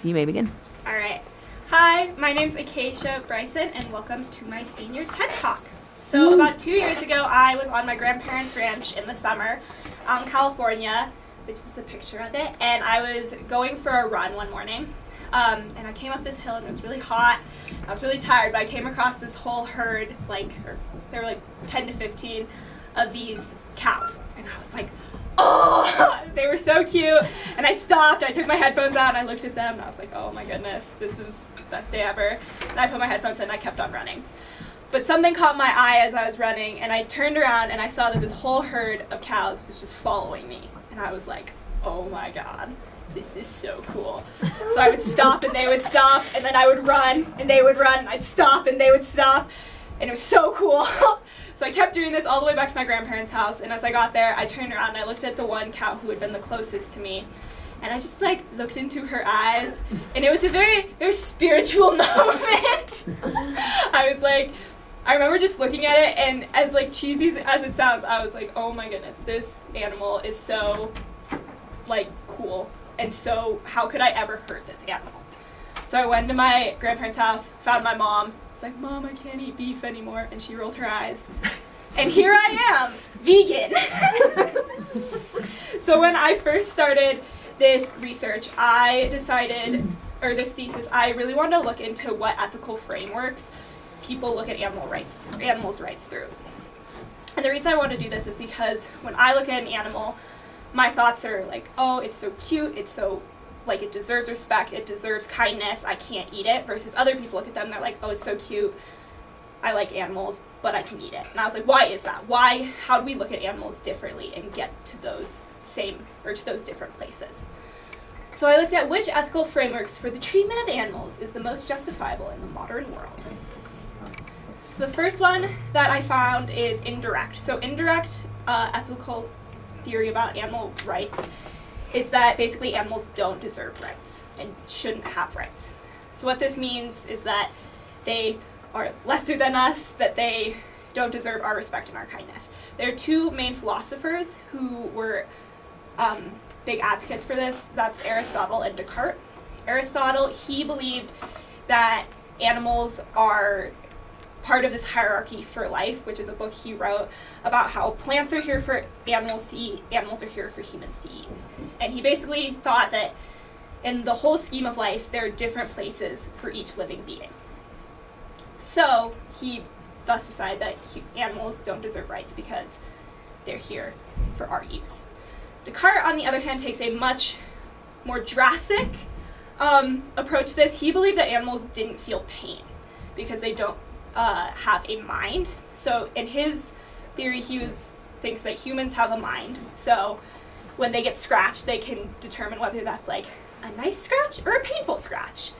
You may begin. All right. Hi, my name's Acacia, Bryson, and welcome to my senior TED Talk. So about 2 years ago, I was on my grandparents' ranch in the summer out in California, which is a picture of it, and I was going for a run one morning, and I came up this hill, and it was really hot. I was really tired, but I came across this whole herd, there were like 10 to 15 of these cows, and I was like, oh, they were so cute. And I stopped, I took my headphones out, and I looked at them, and I was like, oh my goodness, this is the best day ever. And I put my headphones in, and I kept on running. But something caught my eye as I was running, and I turned around, and I saw that this whole herd of cows was just following me. And I was like, oh my God, this is so cool. So I would stop, and they would stop, and then I would run, and they would run, and I'd stop, and they would stop. And it was so cool. So I kept doing this all the way back to my grandparents' house, and as I got there, I turned around and I looked at the one cow who had been the closest to me, and I just looked into her eyes, and it was a very, very spiritual moment. I remember just looking at it, and as cheesy as it sounds, I was like, oh my goodness, this animal is so cool, and so how could I ever hurt this animal? So I went to my grandparents' house, found my mom. I was like, Mom, I can't eat beef anymore. And she rolled her eyes. And here I am, vegan. So when I first started this research, this thesis, I really wanted to look into what ethical frameworks people look at animals' rights through. And the reason I want to do this is because when I look at an animal, my thoughts are like, oh, it's so cute, it's so it deserves respect, it deserves kindness, I can't eat it, versus other people look at them, they're like, oh, it's so cute, I like animals, but I can eat it. And I was like, why is that? How do we look at animals differently and get to those different places? So I looked at which ethical frameworks for the treatment of animals is the most justifiable in the modern world. So the first one that I found is Indirect. So Indirect ethical theory about animal rights is that basically animals don't deserve rights and shouldn't have rights. So what this means is that they are lesser than us, that they don't deserve our respect and our kindness. There are two main philosophers who were big advocates for this. That's Aristotle and Descartes. Aristotle, he believed that animals are part of this hierarchy for life, which is a book he wrote about how plants are here for animals to eat, animals are here for humans to eat. And he basically thought that in the whole scheme of life, there are different places for each living being. So he thus decided that animals don't deserve rights because they're here for our use. Descartes, on the other hand, takes a much more drastic approach to this. He believed that animals didn't feel pain because they don't have a mind. So in his theory, he thinks that humans have a mind. So when they get scratched, they can determine whether that's a nice scratch or a painful scratch.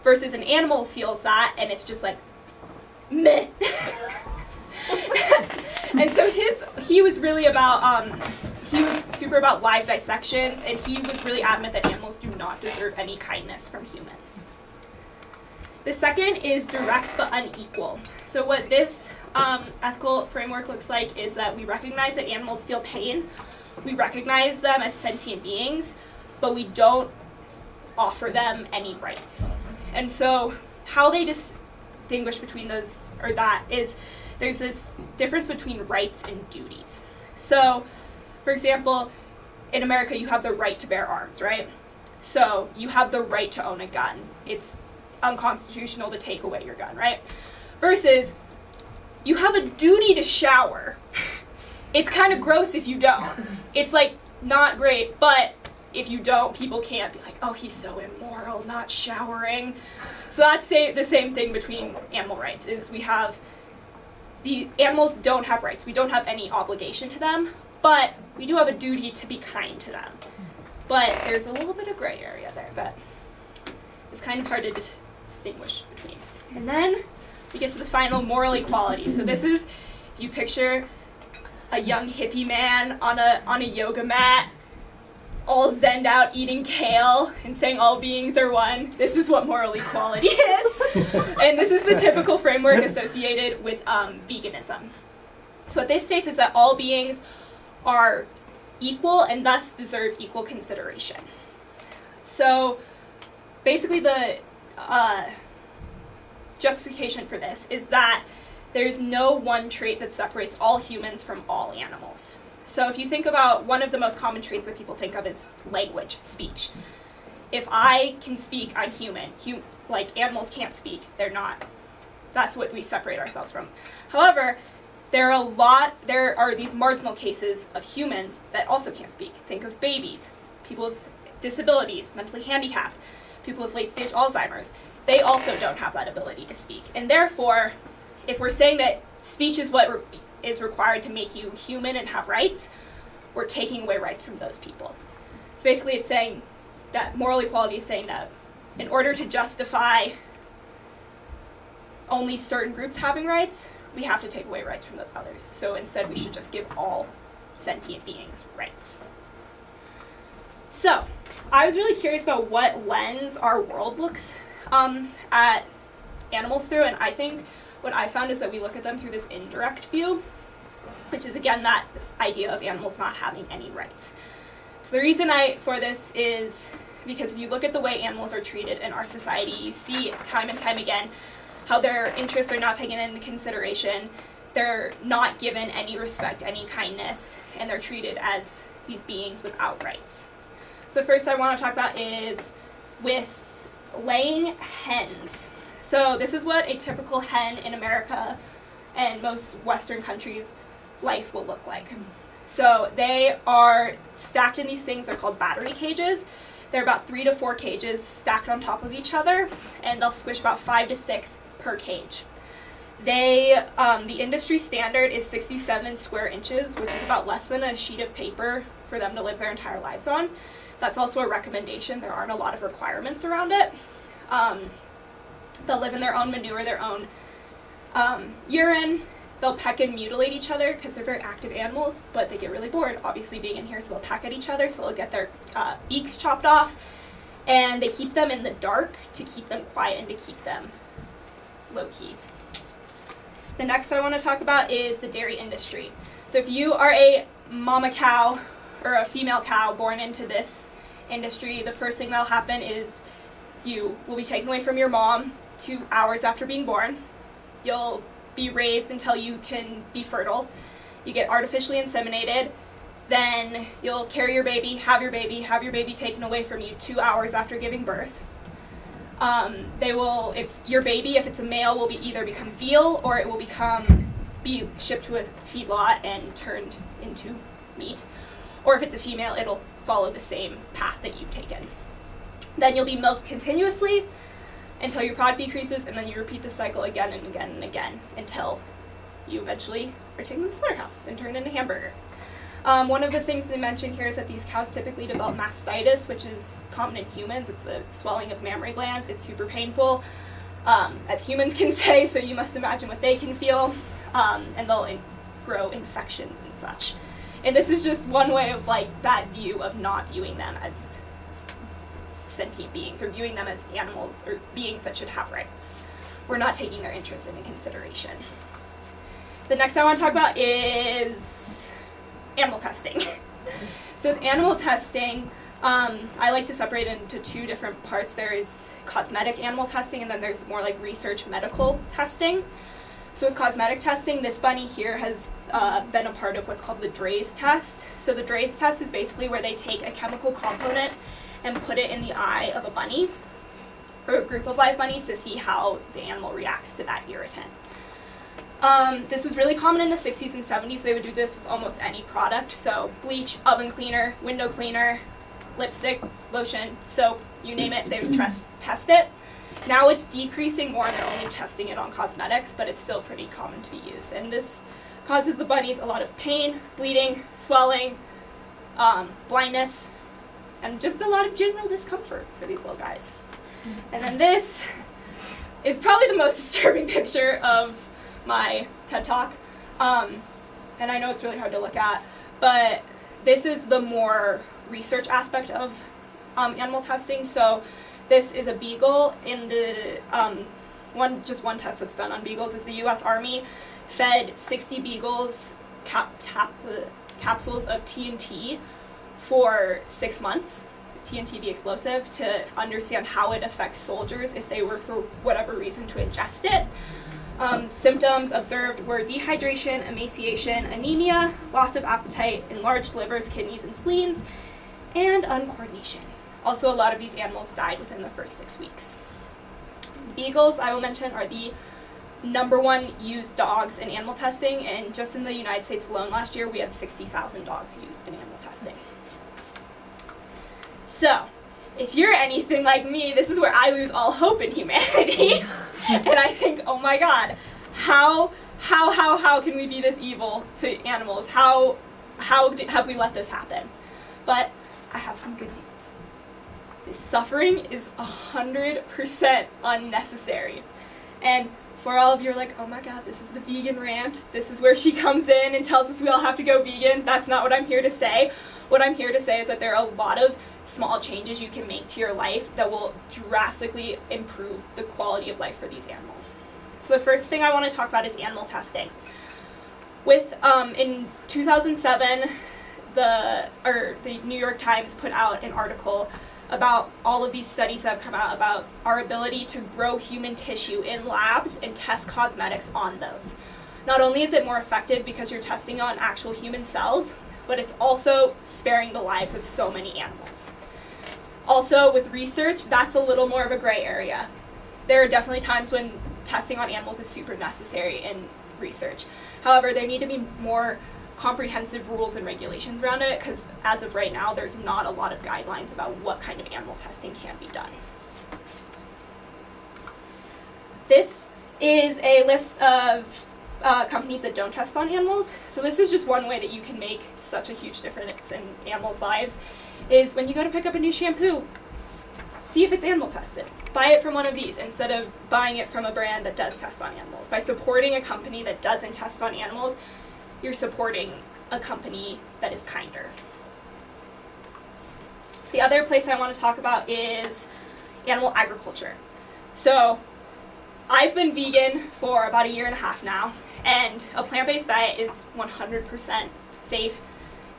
Versus an animal feels that, and it's just meh. And so he was really about, he was super about live dissections, and he was really adamant that animals do not deserve any kindness from humans. The second is direct but unequal. So what this ethical framework looks like is that we recognize that animals feel pain, we recognize them as sentient beings, but we don't offer them any rights. And so how they distinguish between those, or that, is there's this difference between rights and duties. So, for example, in America you have the right to bear arms, right? So you have the right to own a gun. It's unconstitutional to take away your gun, right? Versus, you have a duty to shower. It's kind of gross if you don't. It's not great, but if you don't, people can't be like, oh, he's so immoral, not showering. So that's the same thing between animal rights, is the animals don't have rights. We don't have any obligation to them, but we do have a duty to be kind to them. But there's a little bit of gray area there that is kind of hard to distinguish between. And then we get to the final moral equality. So this is, if you picture a young hippie man on a yoga mat, all zenned out, eating kale, and saying all beings are one. This is what moral equality is. And this is the typical framework associated with veganism. So what this states is that all beings are equal and thus deserve equal consideration. So basically the justification for this is that there's no one trait that separates all humans from all animals. So if you think about one of the most common traits that people think of is language, speech. If I can speak, I'm human. Like animals can't speak, they're not. That's what we separate ourselves from. However, there are these marginal cases of humans that also can't speak. Think of babies, people with disabilities, mentally handicapped, people with late-stage Alzheimer's. They also don't have that ability to speak. And therefore, if we're saying that speech is what is required to make you human and have rights, we're taking away rights from those people. So basically it's saying that moral equality is saying that in order to justify only certain groups having rights, we have to take away rights from those others. So instead we should just give all sentient beings rights. So, I was really curious about what lens our world looks at animals through, and I think what I found is that we look at them through this indirect view, which is again that idea of animals not having any rights. So the reason for this is because if you look at the way animals are treated in our society, you see time and time again how their interests are not taken into consideration, they're not given any respect, any kindness, and they're treated as these beings without rights. So the first I want to talk about is with laying hens. So this is what a typical hen in America and most Western countries' life will look like. So they are stacked in these things, they're called battery cages. They're about 3 to 4 cages stacked on top of each other, and they'll squish about 5 to 6 per cage. The industry standard is 67 square inches, which is about less than a sheet of paper for them to live their entire lives on. That's also a recommendation. There aren't a lot of requirements around it. They'll live in their own manure, their own urine. They'll peck and mutilate each other because they're very active animals, but they get really bored, obviously, being in here, so they'll peck at each other, so they'll get their beaks chopped off, and they keep them in the dark to keep them quiet and to keep them low-key. The next I want to talk about is the dairy industry. So if you are a mama cow or a female cow born into this industry, the first thing that'll happen is you will be taken away from your mom 2 hours after being born. You'll be raised until you can be fertile. You get artificially inseminated. Then you'll carry your baby, have your baby taken away from you 2 hours after giving birth. If it's a male, will either become veal or it will be shipped to a feedlot and turned into meat. Or if it's a female, it'll follow the same path that you've taken. Then you'll be milked continuously until your product decreases, and then you repeat the cycle again and again and again until you eventually are taken to the slaughterhouse and turned into hamburger. One of the things they mention here is that these cows typically develop mastitis, which is common in humans. It's a swelling of mammary glands. It's super painful, as humans can say, so you must imagine what they can feel, and they'll grow infections and such. And this is just one way of that view of not viewing them as sentient beings or viewing them as animals or beings that should have rights. We're not taking their interests into consideration. The next I want to talk about is animal testing. So with animal testing, I like to separate it into 2 different parts. There is cosmetic animal testing, and then there's more like research medical testing. So with cosmetic testing, this bunny here has been a part of what's called the Draize test. So the Draize test is basically where they take a chemical component and put it in the eye of a bunny or a group of live bunnies to see how the animal reacts to that irritant. This was really common in the 60s and 70s. They would do this with almost any product. So bleach, oven cleaner, window cleaner, lipstick, lotion, soap, you name it, they would test it. Now it's decreasing more and they're only testing it on cosmetics, but it's still pretty common to be used. And this causes the bunnies a lot of pain, bleeding, swelling, blindness, and just a lot of general discomfort for these little guys. And then this is probably the most disturbing picture of my TED Talk. And I know it's really hard to look at, but this is the more research aspect of animal testing. So this is a beagle. In the one test that's done on beagles is the U.S. Army fed 60 beagles capsules of TNT for 6 months TNT, the explosive, to understand how it affects soldiers if they were, for whatever reason, to ingest it. Symptoms observed were dehydration, emaciation, anemia, loss of appetite, enlarged livers, kidneys, and spleens, and uncoordination. Also, a lot of these animals died within the first 6 weeks. Beagles, I will mention, are the #1 used dogs in animal testing, and just in the United States alone last year, we had 60,000 dogs used in animal testing. So, if you're anything like me, this is where I lose all hope in humanity. And I think, oh my God, how can we be this evil to animals? How have we let this happen? But I have some good news. This suffering is 100% unnecessary. And for all of you who are like, oh my God, this is the vegan rant. This is where she comes in and tells us we all have to go vegan. That's not what I'm here to say. What I'm here to say is that there are a lot of small changes you can make to your life that will drastically improve the quality of life for these animals. So the first thing I want to talk about is animal testing. In 2007, the New York Times put out an article about all of these studies that have come out about our ability to grow human tissue in labs and test cosmetics on those. Not only is it more effective because you're testing on actual human cells, but it's also sparing the lives of so many animals. Also, with research, that's a little more of a gray area. There are definitely times when testing on animals is super necessary in research. However, there need to be more comprehensive rules and regulations around it, because as of right now, there's not a lot of guidelines about what kind of animal testing can be done. This is a list of companies that don't test on animals. So this is just one way that you can make such a huge difference in animals' lives, is when you go to pick up a new shampoo, see if it's animal tested. Buy it from one of these instead of buying it from a brand that does test on animals. By supporting a company that doesn't test on animals, you're supporting a company that is kinder. The other place I want to talk about is animal agriculture. So I've been vegan for about 1.5 years now, and a plant-based diet is 100% safe.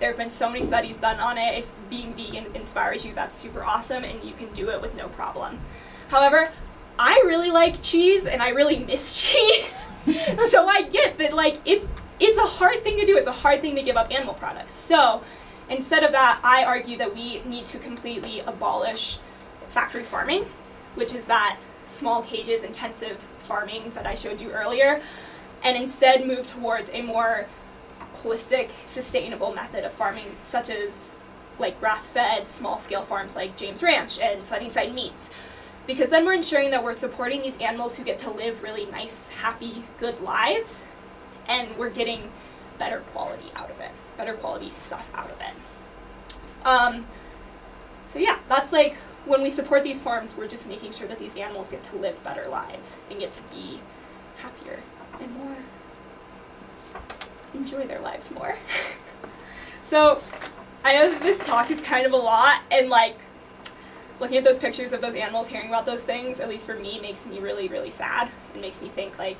There have been so many studies done on it. If being vegan inspires you, that's super awesome, and you can do it with no problem. However, I really like cheese, and I really miss cheese. So I get that, like, it's a hard thing to do. It's a hard thing to give up animal products. So instead of that, I argue that we need to completely abolish factory farming, which is that small cages intensive farming that I showed you earlier, and instead move towards a more holistic, sustainable method of farming, such as like grass-fed, small-scale farms like James Ranch and Sunnyside Meats. Because then we're ensuring that we're supporting these animals who get to live really nice, happy, good lives, and we're getting better quality out of it, better quality stuff out of it. So yeah, that's like, when we support these farms, we're just making sure that these animals get to live better lives and get to be happier and more, enjoy their lives more. So I know that this talk is kind of a lot, and like, looking at those pictures of those animals, hearing about those things, at least for me, makes me really, really sad. It makes me think, like,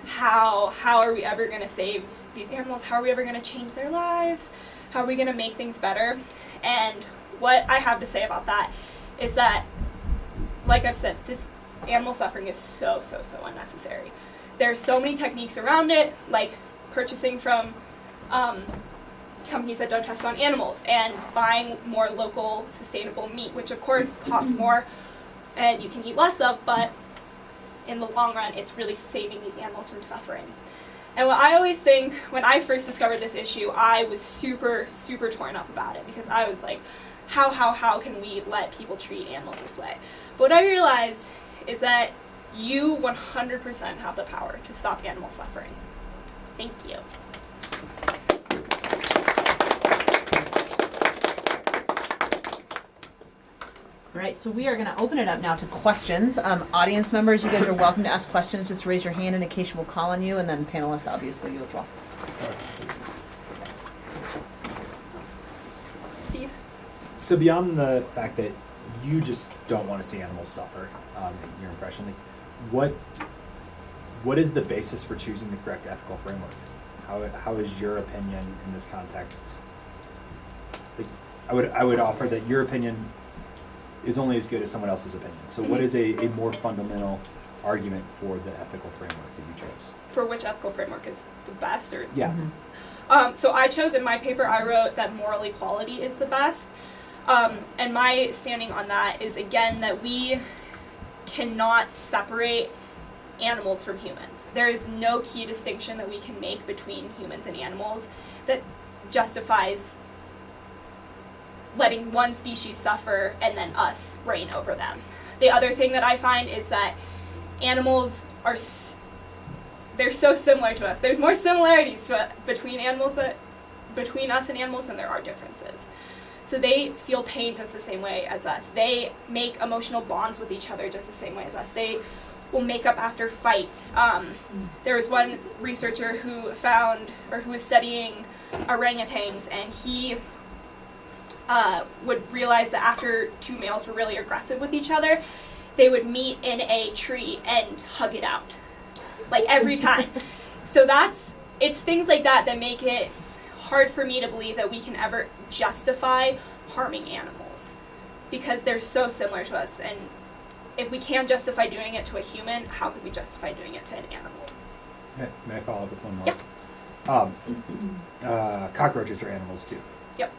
how are we ever going to save these animals? How are we ever going to change their lives? How are we going to make things better? And what I have to say about that is that, like I've said, this animal suffering is so unnecessary. There are so many techniques around it, like purchasing from companies that don't test on animals and buying more local, sustainable meat, which of course costs more and you can eat less of, but in the long run, it's really saving these animals from suffering. And what I always think, when I first discovered this issue, I was super torn up about it, because I was like, how can we let people treat animals this way? But what I realized is that you 100% have the power to stop animal suffering. Thank you. All right, so we are going to open it up now to questions. Audience members, you guys are welcome to ask questions. Just raise your hand and Acacia will call on you, and then panelists, obviously, you as well. Steve? So beyond the fact that you just don't want to see animals suffer, in your impression, like, what is the basis for choosing the correct ethical framework? How is your opinion in this context? Like, I would offer that your opinion is only as good as someone else's opinion. So what is a more fundamental argument for the ethical framework that you chose? For which ethical framework is the best, or Yeah. so I chose in my paper, I wrote that moral equality is the best. And my standing on that is, again, that we cannot separate animals from humans. There is no key distinction that we can make between humans and animals that justifies letting one species suffer and then us reign over them. The other thing that I find is that animals are they're so similar to us. There's more similarities between us and animals than there are differences. So they feel pain just the same way as us. They make emotional bonds with each other just the same way as us. They will make up after fights. There was one researcher who was studying orangutans, and he would realize that after two males were really aggressive with each other, they would meet in a tree and hug it out, like every time. So it's things like that that make it hard for me to believe that we can ever justify harming animals, because they're so similar to us. And if we can't justify doing it to a human, how could we justify doing it to an animal? May I follow up with one more? Yeah. Cockroaches are animals too. Yep.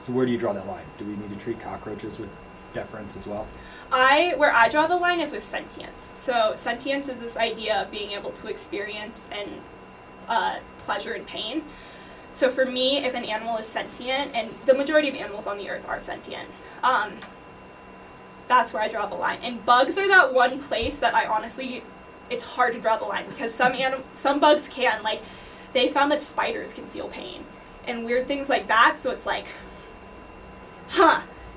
So where do you draw that line? Do we need to treat cockroaches with deference as well? Where I draw the line is with sentience. So sentience is this idea of being able to experience pleasure and pain. So for me, if an animal is sentient, and the majority of animals on the earth are sentient, that's where I draw the line. And bugs are that one place that I honestly, it's hard to draw the line, because some bugs can, like, they found that spiders can feel pain and weird things like that. So it's like,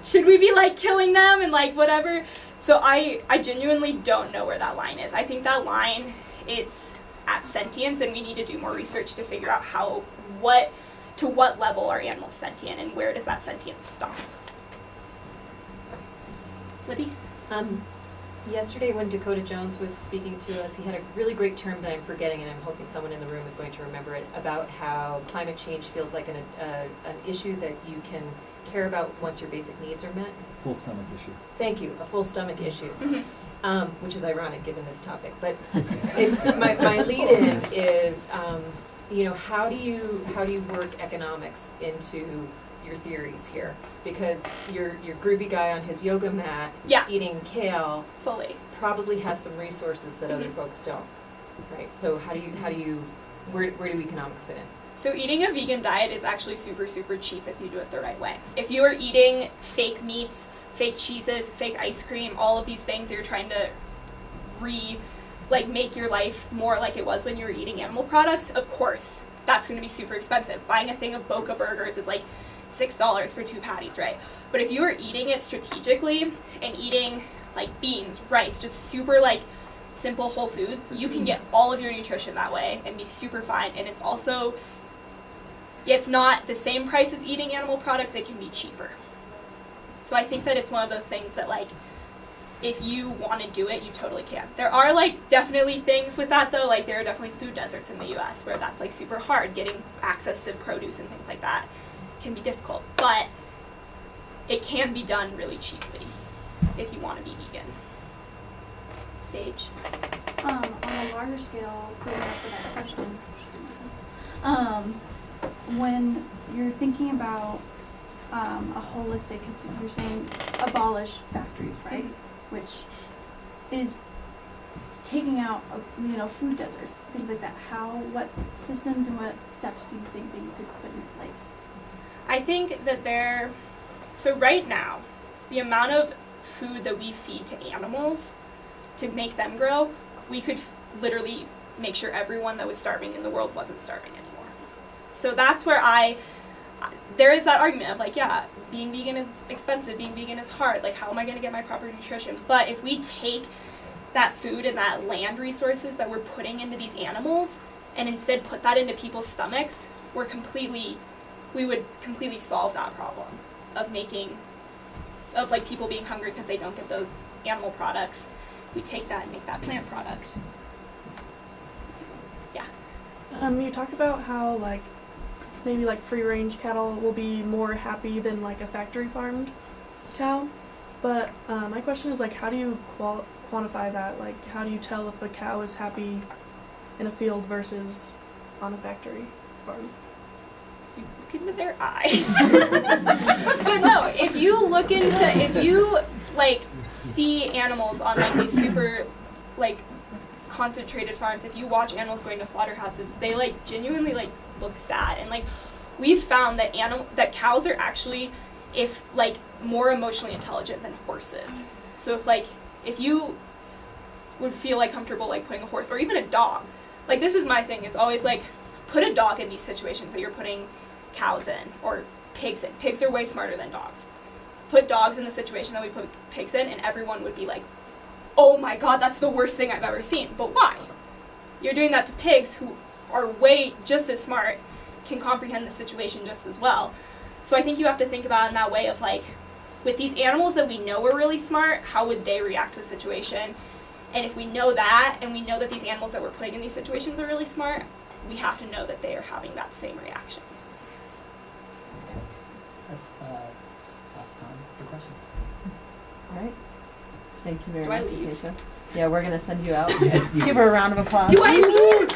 should we be like killing them and like whatever? So I genuinely don't know where that line is. I think that line is at sentience, and we need to do more research to figure out to what level are animals sentient, and where does that sentience stop? Libby? Yesterday when Dakota Jones was speaking to us, he had a really great term that I'm forgetting, and I'm hoping someone in the room is going to remember it, about how climate change feels like an issue that you can care about once your basic needs are met. Full stomach issue. Thank you, a full stomach issue. Mm-hmm. Which is ironic given this topic, but it's my lead-in is, how do you work economics into your theories here? Because your groovy guy on his yoga mat eating kale Fully probably has some resources that other folks don't, right? So where do economics fit in? So eating a vegan diet is actually super, super cheap if you do it the right way. If you are eating fake meats, fake cheeses, fake ice cream, all of these things, you're trying to make your life more like it was when you were eating animal products, of course, that's going to be super expensive. Buying a thing of Boca burgers is like $6 for 2 patties, right? But if you are eating it strategically and eating like beans, rice, just super like simple whole foods, you can get all of your nutrition that way and be super fine. And it's also, if not the same price as eating animal products, it can be cheaper. So I think that it's one of those things that, like, if you want to do it, you totally can. There are, like, definitely things with that, though. Like, there are definitely food deserts in the U.S. where that's, like, super hard. Getting access to produce and things like that can be difficult. But it can be done really cheaply if you want to be vegan. Sage? On a larger scale, going back to that question, when you're thinking about a holistic, because you're saying abolish factories, right? Which is taking out, food deserts, things like that. What systems and what steps do you think that you could put in place? I think that so right now, the amount of food that we feed to animals to make them grow, we could literally make sure everyone that was starving in the world wasn't starving anymore. So that's where there is that argument of like, yeah, being vegan is expensive, being vegan is hard, like how am I going to get my proper nutrition? But if we take that food and that land resources that we're putting into these animals and instead put that into people's stomachs, we would completely solve that problem of like people being hungry because they don't get those animal products. We take that and make that plant product. Yeah. You talk about how maybe free range cattle will be more happy than a factory farmed cow. But my question is like, how do you quantify that? Like, how do you tell if a cow is happy in a field versus on a factory farm? You look into their eyes. But no, if you like see animals on like these super like concentrated farms, if you watch animals going to slaughterhouses, they like genuinely like look sad. And like we've found that that cows are actually more emotionally intelligent than horses. So if you would feel like comfortable like putting a horse or even a dog, like this is my thing, is always like put a dog in these situations that you're putting cows in or pigs in. Pigs are way smarter than dogs. Put dogs in the situation that we put pigs in and everyone would be like, oh my god, that's the worst thing I've ever seen. But why? You're doing that to pigs who are way just as smart, can comprehend the situation just as well. So I think you have to think about it in that way of like, with these animals that we know are really smart, how would they react to a situation? And if we know that, and we know that these animals that we're putting in these situations are really smart, we have to know that they are having that same reaction. That's last time for questions. All right. Thank you very Do I much, leave? Acacia. Yeah, we're gonna send you out. Yes, you Give her a round of applause. Do I leave?